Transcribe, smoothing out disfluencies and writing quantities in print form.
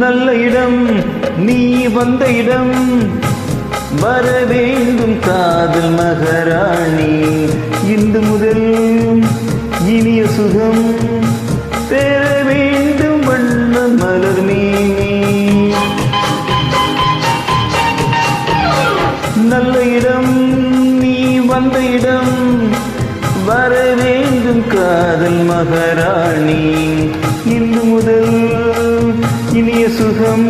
நல்ல இடம் நீ வந்த இடம், வர வேண்டும் காதல் மகாராணி. இன்று முதல் இனிய சுகம் பெற வேண்டும் வண்ண மலர் மேனி. நல்ல இடம் நீ வந்த இடம், வர வேண்டும் காதல் மகாராணி. இன்று முதல் இனிய சுகம்